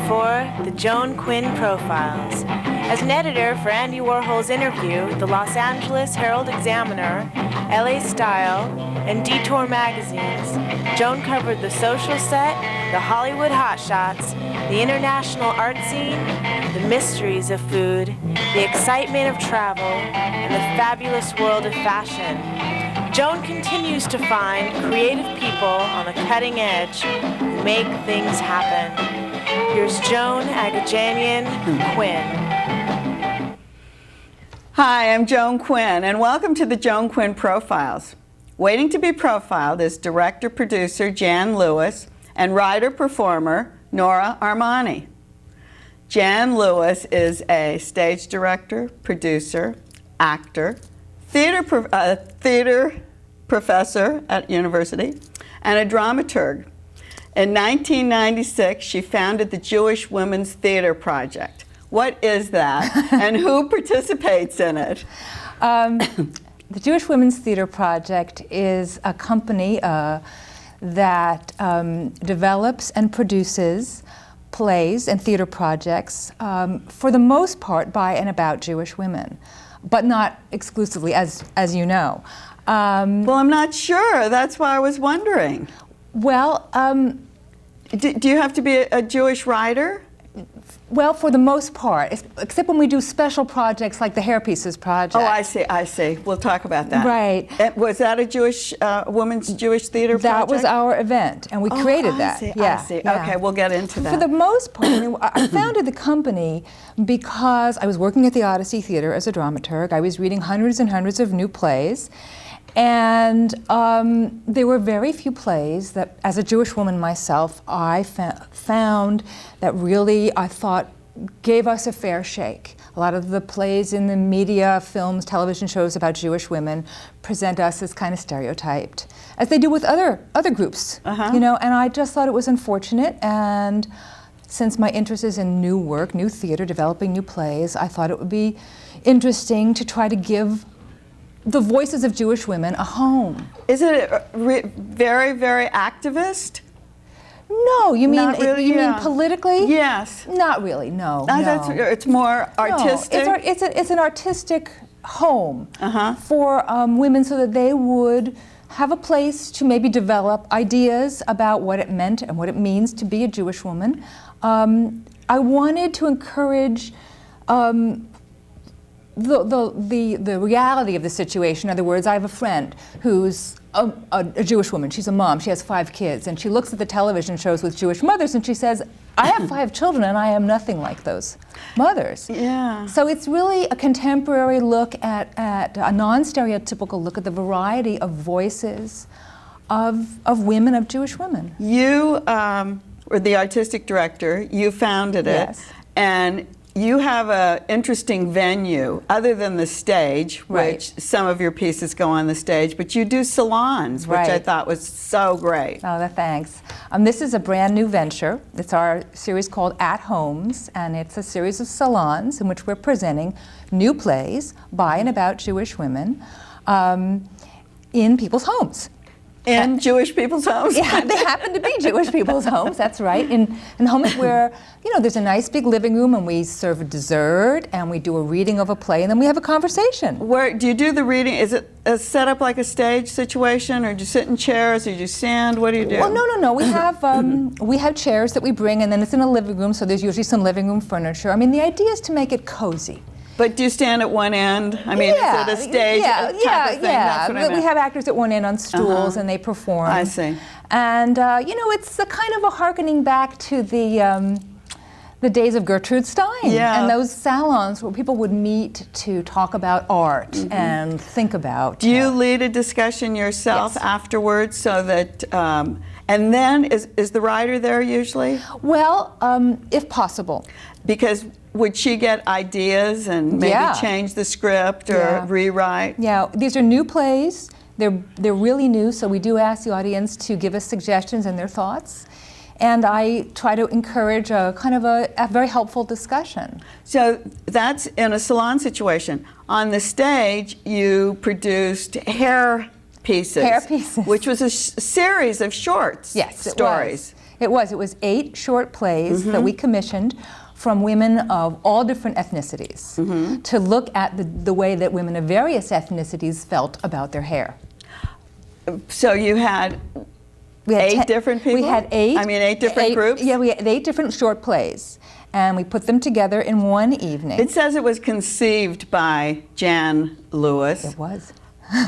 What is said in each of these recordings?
for the Joan Quinn Profiles. As an editor for Andy Warhol's Interview, the Los Angeles Herald-Examiner, LA Style, and Detour magazines, Joan covered the social set, the Hollywood hotshots, the international art scene, the mysteries of food, the excitement of travel, and the fabulous world of fashion. Joan continues to find creative people on the cutting edge who make things happen. Here's Joan Agajanian Quinn. Hi, I'm Joan Quinn, and welcome to the Joan Quinn Profiles. Waiting to be profiled is director-producer Jan Lewis and writer-performer Nora Armani. Jan Lewis is a stage director, producer, actor, theater professor at university, and a dramaturg. In 1996, she founded the Jewish Women's Theater Project. What is that, and who participates in it? The Jewish Women's Theater Project is a company that develops and produces plays and theater projects, for the most part by and about Jewish women, but not exclusively, as you know. Well, I'm not sure. That's why I was wondering. Well, do you have to be a Jewish writer? Well, for the most part, except when we do special projects like the Hair Pieces project. Oh, I see. We'll talk about that. Right. Was that a Jewish, women's Jewish theater project? That was our event, and we created that. I see. Yeah. Okay, we'll get into that. For the most part, I founded the company because I was working at the Odyssey Theater as a dramaturg. I was reading hundreds and hundreds of new plays. And there were very few plays that, as a Jewish woman myself, I found that really, I thought, gave us a fair shake. A lot of the plays in the media, films, television shows about Jewish women present us as kind of stereotyped, as they do with other groups, you know, and I just thought it was unfortunate. And since my interest is in new work, new theater, developing new plays, I thought it would be interesting to try to give the voices of Jewish women a home. Is it very, very activist? No, you mean really, you mean politically? Yes. Not really. No. It's more artistic. No, it's an artistic home for women, so that they would have a place to maybe develop ideas about what it meant and what it means to be a Jewish woman. I wanted to encourage the reality of the situation. In other words, I have a friend who's a Jewish woman. She's a mom. She has 5 kids, and she looks at the television shows with Jewish mothers, and she says, "I have 5 children, and I am nothing like those mothers." Yeah. So it's really a contemporary look at a non-stereotypical look at the variety of voices of women, of Jewish women. You were the artistic director. You founded it, yes. And you have an interesting venue, other than the stage, which some of your pieces go on the stage, but you do salons, which I thought was so great. Oh, thanks. This is a brand new venture. It's our series called At Homes, and it's a series of salons in which we're presenting new plays by and about Jewish women in people's homes. In Jewish people's homes? Yeah, they happen to be Jewish people's homes, that's right. In homes where, you know, there's a nice big living room, and we serve a dessert, and we do a reading of a play, and then we have a conversation. Where do you do the reading? Is it set up like a stage situation, or do you sit in chairs, or do you stand? What do you do? Well, no. We have chairs that we bring, and then it's in a living room, so there's usually some living room furniture. I mean, the idea is to make it cozy. But do you stand at one end? I mean, is it a stage type of thing? That's what I meant. We have actors at one end on stools, and they perform. I see. And you know, it's a kind of a hearkening back to the days of Gertrude Stein and those salons where people would meet to talk about art and think about. Do you lead a discussion yourself afterwards, so that? And then is the writer there usually? Well, if possible. Because would she get ideas and maybe change the script or rewrite? Yeah, these are new plays. They're really new, so we do ask the audience to give us suggestions and their thoughts. And I try to encourage a kind of a very helpful discussion. So that's in a salon situation. On the stage, you produced Hair Pieces. Hair Pieces. Which was a series of shorts. Yes, stories. It was 8 short plays that we commissioned from women of all different ethnicities to look at the way that women of various ethnicities felt about their hair. So you had We had 8 different people? We had 8. I mean, 8 different groups? Yeah, we had 8 different short plays, and we put them together in one evening. It says it was conceived by Jan Lewis. It was.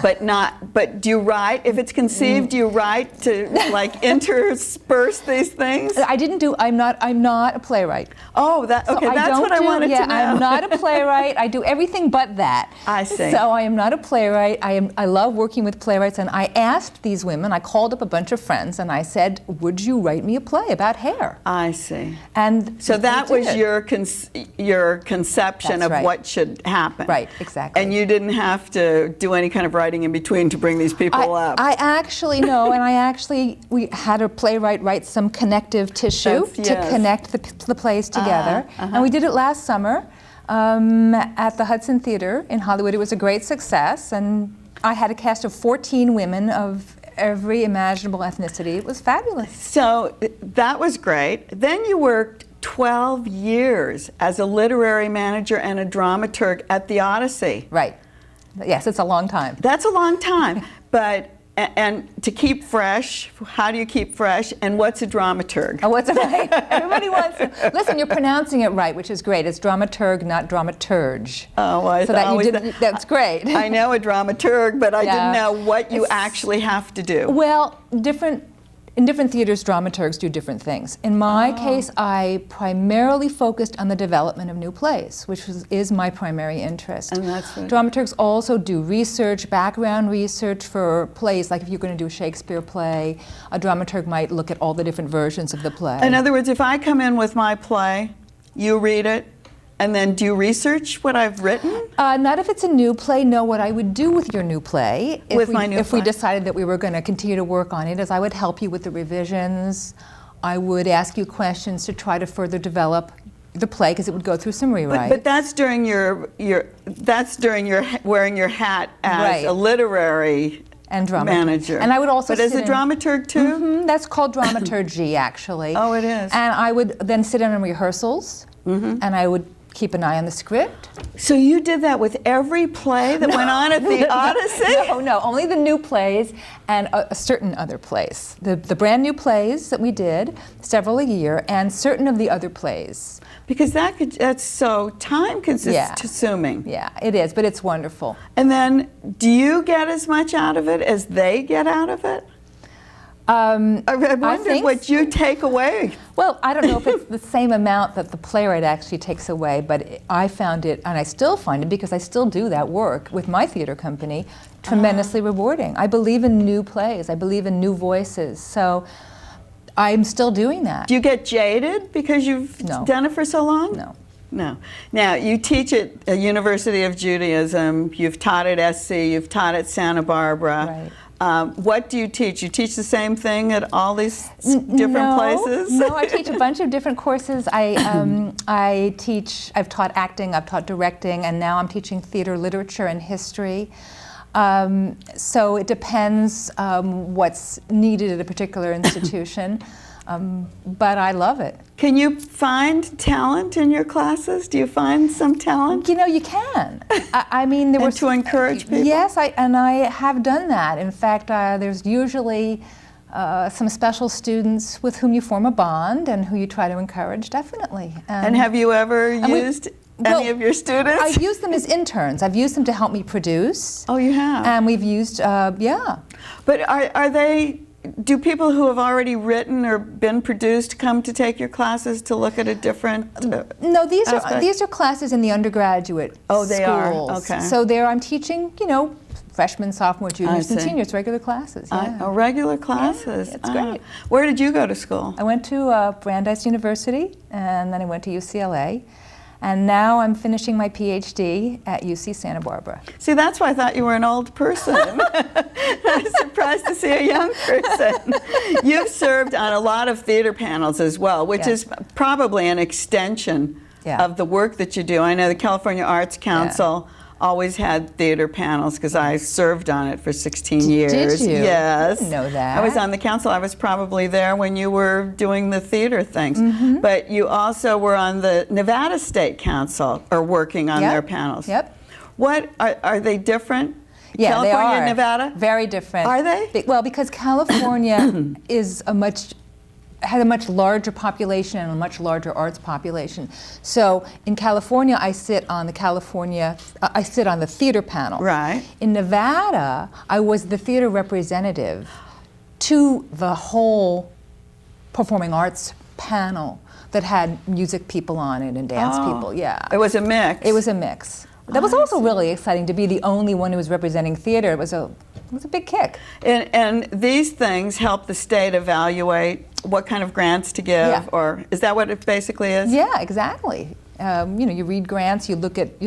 But do you write, if it's conceived, do you write to like intersperse these things? I'm not a playwright. Oh, that's what I wanted to know. I'm not a playwright. I do everything but that. I see. So I am not a playwright. I love working with playwrights, and I asked these women, I called up a bunch of friends, and I said, would you write me a play about hair? I see. And so that was did. your conception That's of right. what should happen. Right, exactly. And you didn't have to do any kind of writing in between to bring these people up. I actually know, and we had a playwright write some connective tissue to connect the plays together. And we did it last summer at the Hudson Theater in Hollywood. It was a great success, and I had a cast of 14 women of every imaginable ethnicity. It was fabulous. So that was great. Then you worked 12 years as a literary manager and a dramaturg at the Odyssey. Right. Yes, it's a long time. That's a long time. But and to keep fresh, how do you keep fresh? And what's a dramaturg? Oh, what's it right? Everybody wants to. Listen, you're pronouncing it right, which is great. It's dramaturg, not dramaturge. Oh, well, I so thought that's great. I know a dramaturg, but I didn't know what you actually have to do. Well, in different theaters, dramaturgs do different things. In my case, I primarily focused on the development of new plays, which is my primary interest. And that's what Dramaturgs also do research, background research for plays. Like if you're going to do a Shakespeare play, a dramaturg might look at all the different versions of the play. In other words, if I come in with my play, you read it, and then do you research what I've written? Not if it's a new play. No, what I would do with your new play, if we decided that we were going to continue to work on it, is I would help you with the revisions. I would ask you questions to try to further develop the play, because it would go through some rewrites. But that's during your wearing your hat as a literary and manager. And I would also But as a dramaturg too? That's called dramaturgy, actually. Oh, it is. And I would then sit in on rehearsals, and I would keep an eye on the script. So you did that with every play that went on at the Odyssey? No, only the new plays and certain other plays. The brand new plays that we did, several a year, and certain of the other plays. Because that's so time consuming. Yeah, it is, but it's wonderful. And then, do you get as much out of it as they get out of it? I wondered what you take away. Well, I don't know if it's the same amount that the playwright actually takes away, but I found it, and I still find it, because I still do that work with my theater company, tremendously rewarding. I believe in new plays. I believe in new voices. So I'm still doing that. Do you get jaded because you've done it for so long? No. No. Now, you teach at the University of Judaism. You've taught at SC. You've taught at Santa Barbara. Right. What do you teach? You teach the same thing at all these different places? No, I teach a bunch of different courses. I've taught acting, I've taught directing, and now I'm teaching theater literature and history. So it depends what's needed at a particular institution. But I love it. Can you find talent in your classes? Do you find some talent? You know, you can. I mean, there to encourage people? Yes, I have done that. In fact, there's usually some special students with whom you form a bond and who you try to encourage, definitely. And have you ever used any of your students? I've used them as interns. I've used them to help me produce. Oh, you have? And we've used, yeah. But are they... Do people who have already written or been produced come to take your classes to look at a different No, these are classes in the undergraduate schools. They are? Okay. So there I'm teaching, freshmen, sophomores, juniors, and seniors, regular classes. Yeah. Regular classes. Yeah, it's great. Where did you go to school? I went to Brandeis University, and then I went to UCLA. And now I'm finishing my PhD at UC Santa Barbara. See, that's why I thought you were an old person. I was surprised to see a young person. You've served on a lot of theater panels as well, which is probably an extension of the work that you do. I know the California Arts Council always had theater panels because I served on it for 16 years. Did you? Yes. I didn't know that. I was on the council. I was probably there when you were doing the theater things. But you also were on the Nevada State Council, or working on their panels. Yep. What are they different? Yeah, California they are. and Nevada? Very different. Are they? Well, because California has a much larger population and a much larger arts population. So in California, I sit on the theater panel. Right. In Nevada, I was the theater representative to the whole performing arts panel that had music people on it and dance people. Yeah. It was a mix. It was a mix. That was also really exciting to be the only one who was representing theater. It was a big kick. And these things help the state evaluate what kind of grants to give, or is that what it basically is? Yeah, exactly. You read grants, you look at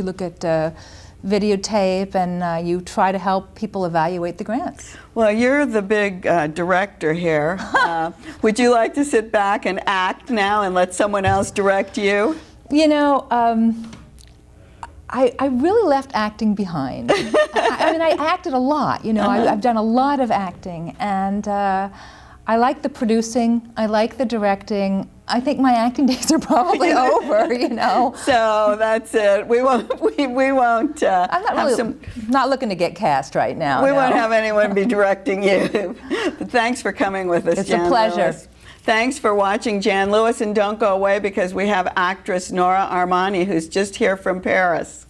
videotape, and you try to help people evaluate the grants. Well, you're the big director here. Would you like to sit back and act now and let someone else direct you? You know, I really left acting behind. I mean, I acted a lot. You know, I've done a lot of acting, and I like the producing. I like the directing. I think my acting days are probably over. You know. So that's it. We won't. We won't. I'm not looking to get cast right now. We won't have anyone be directing you. But thanks for coming with us, It's Jan a pleasure. Lewis. Thanks for watching Jan Lewis, and don't go away because we have actress Nora Armani, who's just here from Paris.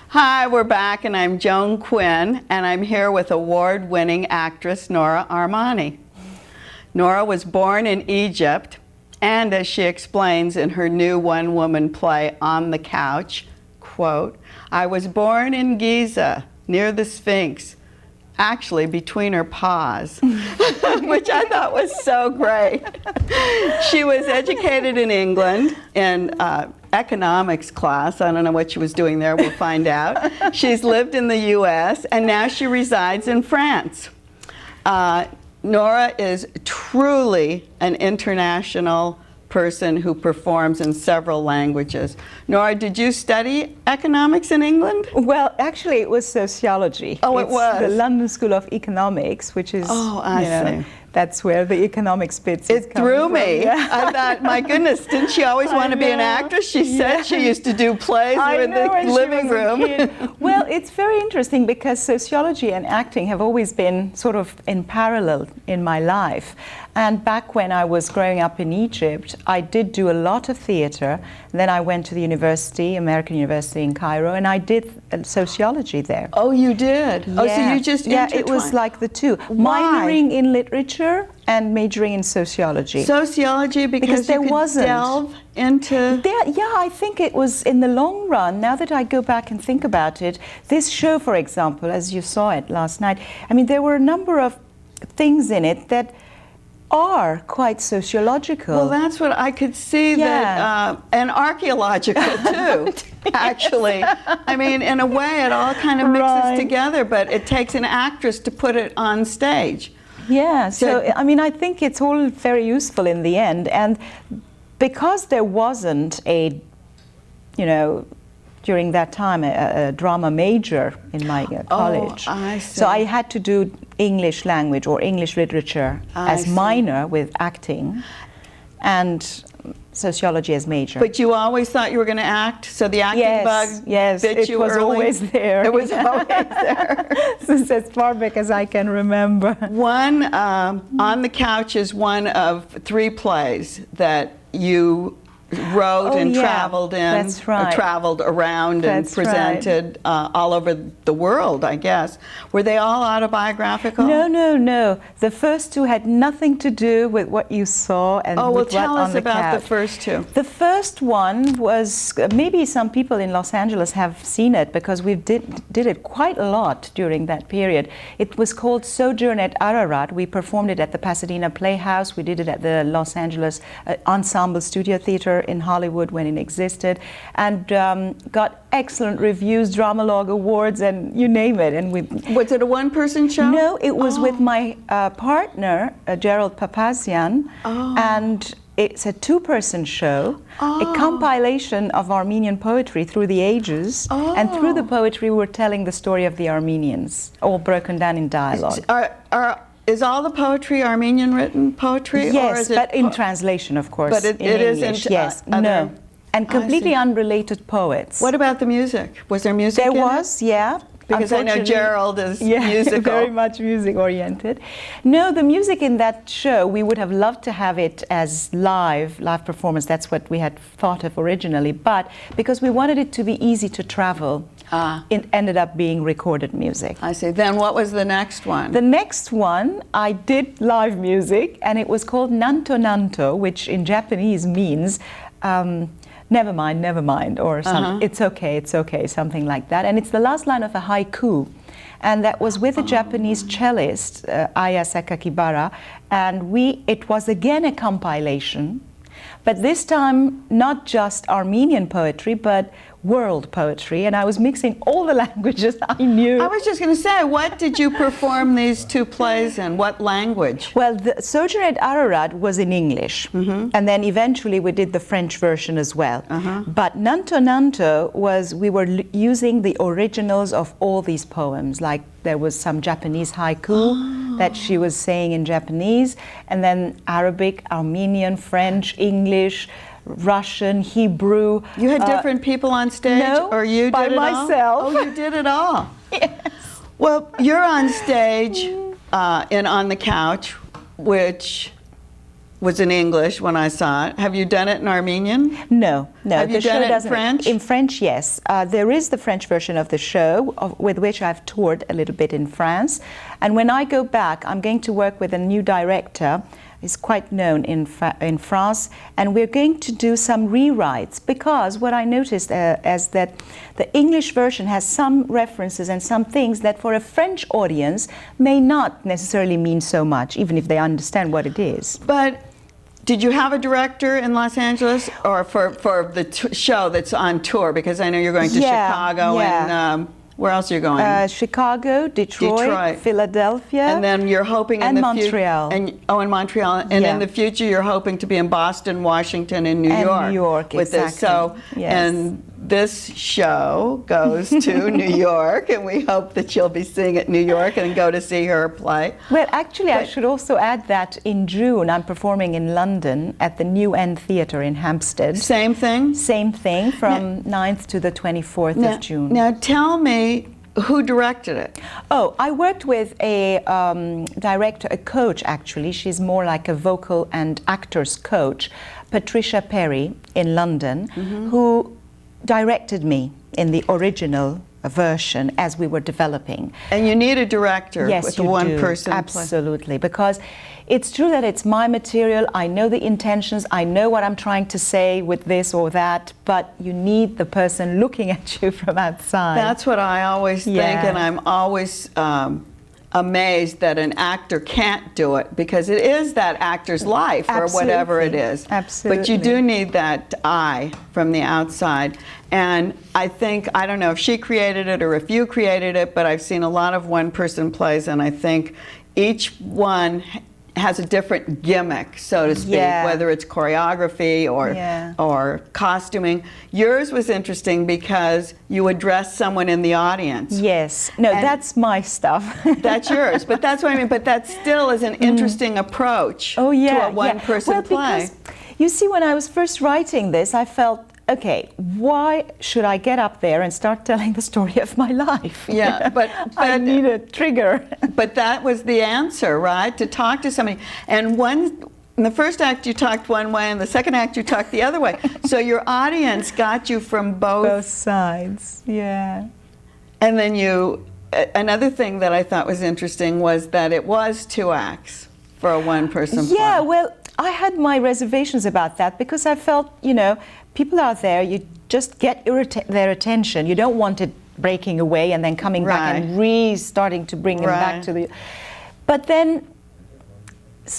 Hi, we're back, and I'm Joan Quinn, and I'm here with award-winning actress Nora Armani. Nora was born in Egypt, and as she explains in her new one-woman play, On the Couch, quote, I was born in Giza, near the Sphinx, actually between her paws, which I thought was so great. She was educated in England in economics class. I don't know what she was doing there, we'll find out. She's lived in the US, and now she resides in France. Nora is truly an international person who performs in several languages. Nora, did you study economics in England? Well, actually, it was sociology. Oh, it was? The London School of Economics, which is, see. That's where the economics bits is It threw coming me. from. Yeah. I thought, my goodness, didn't she always want to be an actress? She said she used to do plays in the living room. Well, it's very interesting because sociology and acting have always been sort of in parallel in my life. And back when I was growing up in Egypt, I did do a lot of theater. Then I went to the university, American University in Cairo, and I did sociology there. Oh, you did? Yeah. Oh, so you just it was intertwined. like the two. Why? Minoring in literature and majoring in sociology. Sociology because there you could wasn't. delve into... I think it was in the long run, now that I go back and think about it, this show, for example, as you saw it last night, I mean, there were a number of things in it that are quite sociological. Well, that's what I could see, that, and archaeological too, actually. I mean, in a way, it all kind of mixes together, but it takes an actress to put it on stage. Yeah, so I mean, I think it's all very useful in the end, and because there wasn't a, during that time, a drama major in my college. Oh, I see. So I had to do English language or English literature as minor with acting, and sociology as major. But you always thought you were going to act, so the acting bug bit you it was early? always there. It was always there. Since as far back as I can remember. One, On the Couch is one of 3 plays that you wrote and traveled in, that's right. traveled around and presented all over the world, I guess. Were they all autobiographical? No. The first 2 had nothing to do with what you saw and with what tell on us the about couch. the first 2. The first one was, maybe some people in Los Angeles have seen it because we did it quite a lot during that period. It was called Sojourn at Ararat. We performed it at the Pasadena Playhouse. We did it at the Los Angeles Ensemble Studio Theater. theater in Hollywood when it existed, and got excellent reviews, Dramalog Awards, and you name it. And Was it a one-person show? No, it was with my partner, Gerald Papazian, and it's a two-person show, a compilation of Armenian poetry through the ages, and through the poetry we're telling the story of the Armenians, all broken down in dialogue. Is all the poetry Armenian written poetry? Yes, or is it but in translation, of course. But it isn't. Yes, no. And completely unrelated poets. What about the music? Was there music There in was, yeah. Because I know Gerald is musical. Very much music oriented. No, the music in that show, we would have loved to have it as live performance. That's what we had thought of originally. But because we wanted it to be easy to travel, it ended up being recorded music. I see. Then what was the next one? The next one, I did live music, and it was called Nanto Nanto, which in Japanese means never mind, or something. It's okay, something like that. And it's the last line of a haiku. And that was with a Japanese cellist, Aya Sakakibara, and it was again a compilation, but this time not just Armenian poetry, but world poetry, and I was mixing all the languages I knew. I was just going to say, what did you perform these two plays in? What language? Well, the Sojourn at Ararat was in English, and then eventually we did the French version as well. But Nanto Nanto we were using the originals of all these poems, like there was some Japanese haiku that she was saying in Japanese, and then Arabic, Armenian, French, English, Russian, Hebrew. You had different people on stage? No, or you did by it myself. All? Oh, you did it all. Yes. Well, you're on stage On the Couch, which was in English when I saw it. Have you done it in Armenian? No. Have you done it in French? In French, yes. There is the French version of the show, with which I've toured a little bit in France. And when I go back, I'm going to work with a new director. He's quite known in France, and we're going to do some rewrites, because what I noticed is that the English version has some references and some things that for a French audience may not necessarily mean so much, even if they understand what it is. But did you have a director in Los Angeles, or for the show that's on tour? Because I know you're going to Chicago and where else are you going? Chicago, Detroit, Philadelphia, and then you're hoping in Montreal. In Montreal, and in the future you're hoping to be in Boston, Washington, and New York. New York, with exactly. This. So, and this show goes to New York, and we hope that you'll be seeing it in New York and go to see her play. Well, actually, I should also add that in June I'm performing in London at the New End Theatre in Hampstead. Same thing? Same thing, from 9th to the 24th of June. Now tell me, who directed it? Oh, I worked with a director, a coach actually. She's more like a vocal and actors coach, Patricia Perry in London, who directed me in the original version as we were developing. And you need a director yes, with you a one do. person Absolutely, because it's true that it's my material. I know the intentions, I know what I'm trying to say with this or that, but you need the person looking at you from outside. That's what I always think, and I'm always amazed that an actor can't do it, because it is that actor's life or whatever it is. Absolutely. But you do need that eye from the outside. And I think, I don't know if she created it or if you created it, but I've seen a lot of one-person plays, and I think each one has a different gimmick, so to speak, whether it's choreography or costuming. Yours was interesting because you addressed someone in the audience. Yes. No, and that's my stuff. That's yours. But that's what I mean. But that still is an interesting approach to a one-person play. Because, you see, when I was first writing this, I felt, okay, why should I get up there and start telling the story of my life? Yeah, but I need a trigger. But that was the answer, right? To talk to somebody. And in the first act you talked one way, and the second act you talked the other way. So your audience got you from both sides. Yeah. And then another thing that I thought was interesting was that it was 2 acts for a one-person play. Yeah, well, I had my reservations about that, because I felt, people out there, you just get their attention. You don't want it breaking away and then coming back and starting to bring them back to the... But then,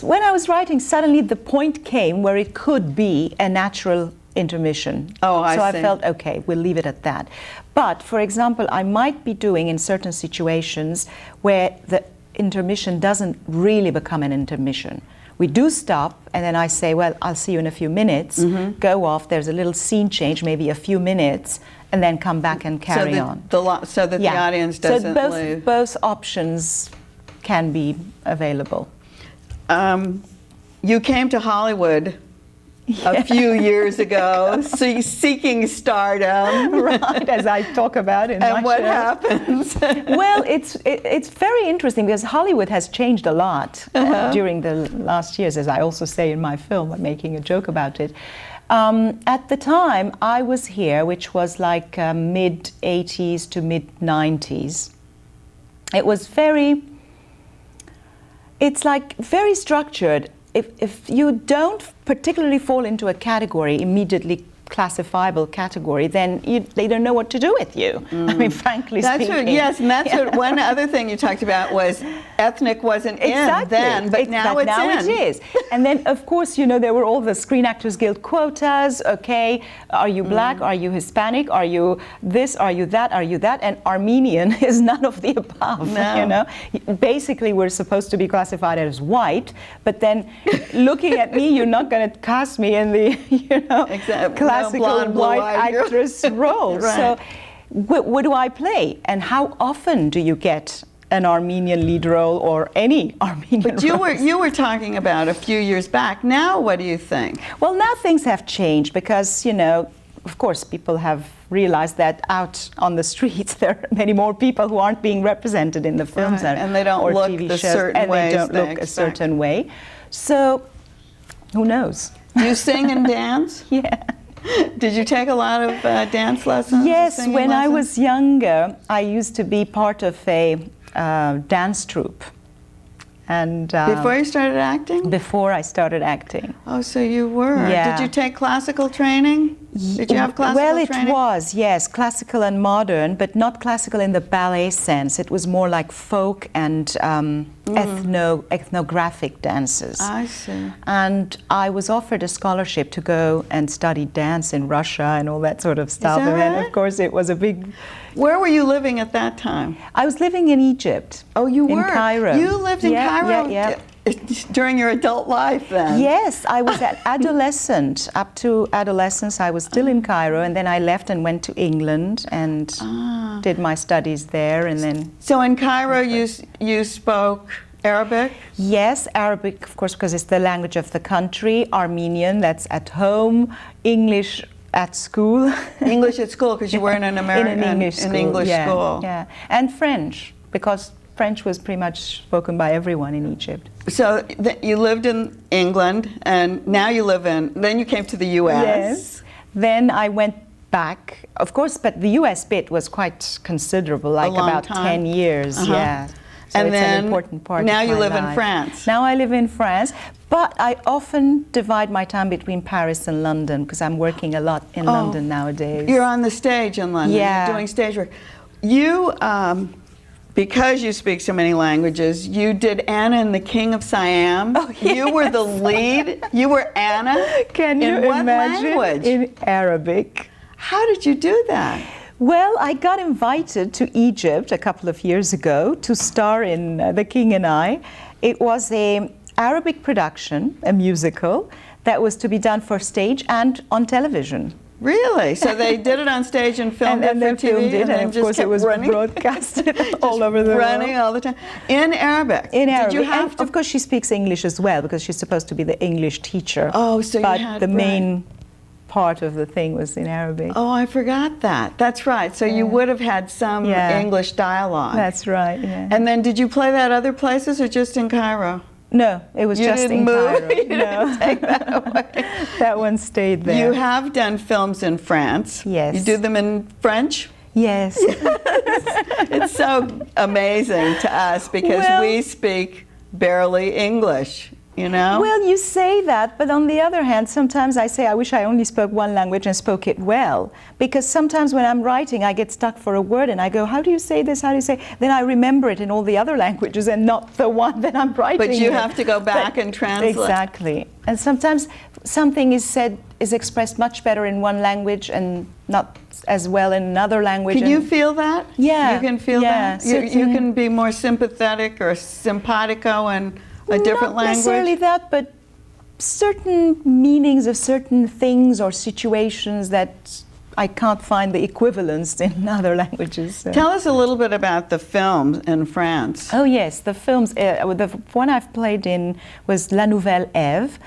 when I was writing, suddenly the point came where it could be a natural intermission. Oh, I so see. I felt, okay, we'll leave it at that. But, for example, I might be doing in certain situations where the intermission doesn't really become an intermission. We do stop, and then I say, well, I'll see you in a few minutes, go off, there's a little scene change, maybe a few minutes, and then come back and carry on. So that the audience doesn't leave. Both options can be available. You came to Hollywood a few years ago, seeking stardom. Right, as I talk about in my And what show. happens? Well, it's very interesting because Hollywood has changed a lot during the last years, as I also say in my film. I'm making a joke about it. At the time I was here, which was like mid-80s to mid-90s, it's like very structured. If you don't particularly fall into a category, immediately classifiable category, then they don't know what to do with you. I mean, frankly speaking. Yes, and that's what one other thing you talked about was ethnic wasn't in then, but now it's in. It is. And then, of course, you know, there were all the Screen Actors Guild quotas. Okay, are you black? Are you Hispanic? Are you this? Are you that? Are you that? And Armenian is none of the above. No. You know, basically we're supposed to be classified as white, but then looking at me, you're not going to cast me in the classical blonde, white actress role. Right. So, what do I play? And how often do you get an Armenian lead role or any Armenian But you were talking about a few years back. Now, what do you think? Well, now things have changed because, you know, of course, people have realized that out on the streets there are many more people who aren't being represented in the films and they don't or look TV the shows, certain and ways they don't they look a expect. certain way. So, who knows? Do you sing and dance? Yeah. Did you take a lot of dance lessons? Yes, singing when I lessons? was younger, I used to be part of a dance troupe. And Before you started acting? before I started acting. Oh, so you were. Yeah. Did you take classical training? Did you have classical Well, training? it was, yes, classical and modern, but not classical in the ballet sense. It was more like folk and ethnographic dances. I see. And I was offered a scholarship to go and study dance in Russia and all that sort of stuff. that And then, right? of course, it was a big... Where were you living at that time? I was living in Egypt. Oh, you were? In Cairo. You lived in Cairo Yeah. during your adult life then? Yes, I was an adolescent. Up to adolescence, I was still in Cairo, and then I left and went to England and did my studies there, and then... So in Cairo, you spoke Arabic? Yes, Arabic, of course, because it's the language of the country. Armenian, that's at home. English at school. English at school, because you were in an American English school. school. Yeah, and French, because French was pretty much spoken by everyone in Egypt. So you lived in England, and now you live then you came to the U.S. Yes. Then I went back, of course, but the U.S. bit was quite considerable, like long about time. 10 years, yeah. So And it's then an important part now of you my live in life. France. Now I live in France, but I often divide my time between Paris and London because I'm working a lot in London nowadays. You're on the stage in London. Yeah. You're doing stage work. You, because you speak so many languages, you did Anna and the King of Siam. Oh, yes. You were the lead. You were Anna. Can you in what imagine? language? In Arabic. How did you do that? Well, I got invited to Egypt a couple of years ago to star in The King and I. It was an Arabic production, a musical, that was to be done for stage and on television. Really? So they did it on stage and filmed And it for then TV, filmed it, then and of just course it kept was running? broadcasted all over the running world. all the time in Arabic. In Did Arabic. you have And of course she speaks English as well because she's supposed to be the English teacher. Oh, so you but had- the right. main part of the thing was in Arabic. Oh, I forgot that. That's right. So you would have had some Yeah. English dialogue. That's right, yeah. And then did you play that other places or just in Cairo? No, it was You just didn't in move? Cairo. You didn't take that away. That one stayed there. You have done films in France. Yes. You do them in French? Yes. It's so amazing to us because Well- we speak barely English. you know? Well, you say that, but on the other hand, sometimes I say I wish I only spoke one language and spoke it well. Because sometimes when I'm writing, I get stuck for a word and I go, how do you say this? How do you say? Then I remember it in all the other languages and not the one that I'm writing. But you in. have to go back and translate. Exactly. And sometimes something is expressed much better in one language and not as well in another language. Can you feel that? Yeah. You can feel that? You can be more sympathetic or simpatico in a different Not language? necessarily that, but certain meanings of certain things or situations that I can't find the equivalents in other languages. So. Tell us a little bit about the films in France. Oh yes, the films, the one I've played in was La Nouvelle Ève,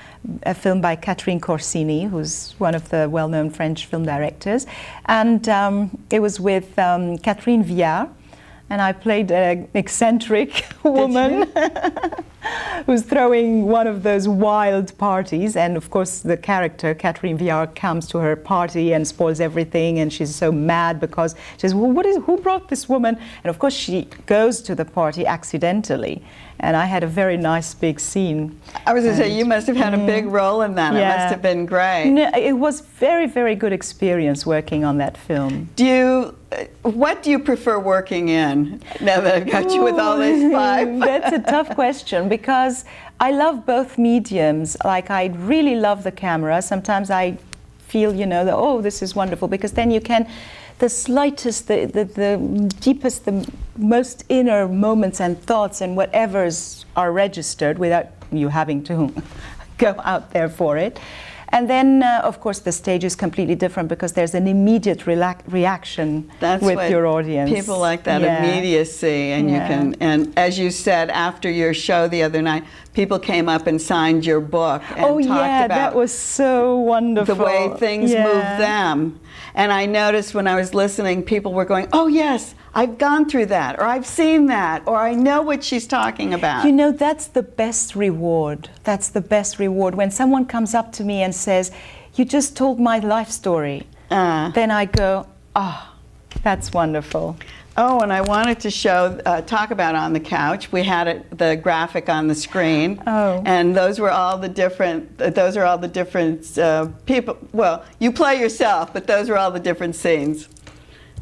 a film by Catherine Corsini, who's one of the well-known French film directors. And it was with Catherine Viard, and I played an eccentric woman who's throwing one of those wild parties. And of course, the character, Catherine Viard, comes to her party and spoils everything. And she's so mad because she says, well, who brought this woman? And of course, she goes to the party accidentally. And I had a very nice big scene. I was going to say, you must have had a big role in that. Yeah. It must have been great. No, it was very, very good experience working on that film. What do you prefer working in, now that I've got you with all these five? That's a tough question because I love both mediums. Like, I really love the camera. Sometimes I feel, that, oh, this is wonderful, because then you can, the slightest, the deepest, the most inner moments and thoughts and whatever's are registered without you having to go out there for it. And then, of course, the stage is completely different because there's an immediate reaction with your audience. People like that immediacy, and you can. And as you said, after your show the other night, people came up and signed your book and talked about that was so wonderful. The way things move them. And I noticed when I was listening, people were going, "Oh yes, I've gone through that, or I've seen that, or I know what she's talking about." That's the best reward. That's the best reward. When someone comes up to me and says, "You just told my life story," then I go, that's wonderful. Oh, and I wanted to talk about On the Couch. We had the graphic on the screen, and those are all the different people. Well, you play yourself, but those are all the different scenes.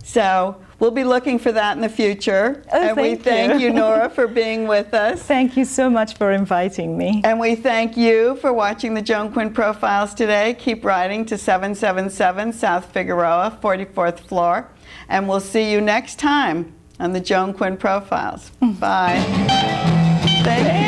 So we'll be looking for that in the future. And we thank you, Nora, for being with us. Thank you so much for inviting me. And we thank you for watching the Joan Quinn Profiles today. Keep writing to 777 South Figueroa, 44th floor. And we'll see you next time on the Joan Quinn Profiles. Bye. Thank you.